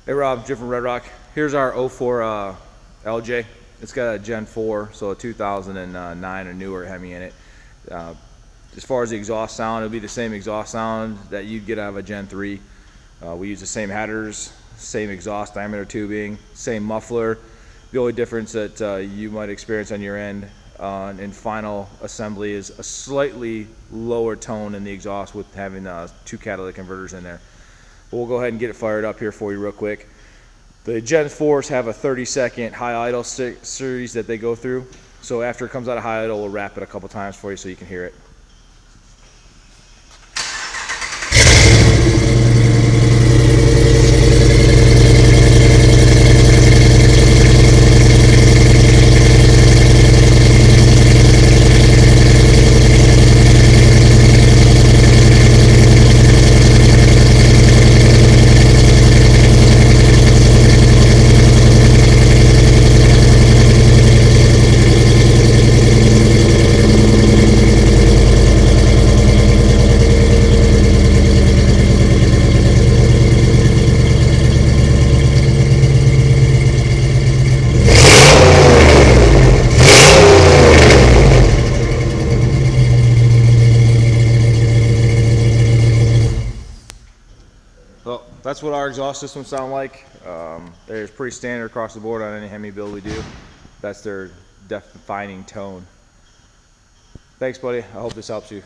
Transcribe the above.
Hey Rob, Jim from Red Rock. Here's our '04 LJ. It's got a Gen 4, so a 2009 or newer Hemi in it. As far as the exhaust sound, it'll be the same exhaust sound that you'd get out of a Gen 3. We use the same headers, same exhaust diameter tubing, same muffler. The only difference that you might experience on your end in final assembly is a slightly lower tone in the exhaust with having 2 catalytic converters in there. We'll go ahead and get it fired up here for you real quick. The Gen 4s have a 30-second high idle series that they go through. So after it comes out of high idle, we'll wrap it a couple times for you so you can hear it. Well, that's what our exhaust systems sound like. They're pretty standard across the board on any Hemi build we do. That's their defining tone. Thanks, buddy. I hope this helps you.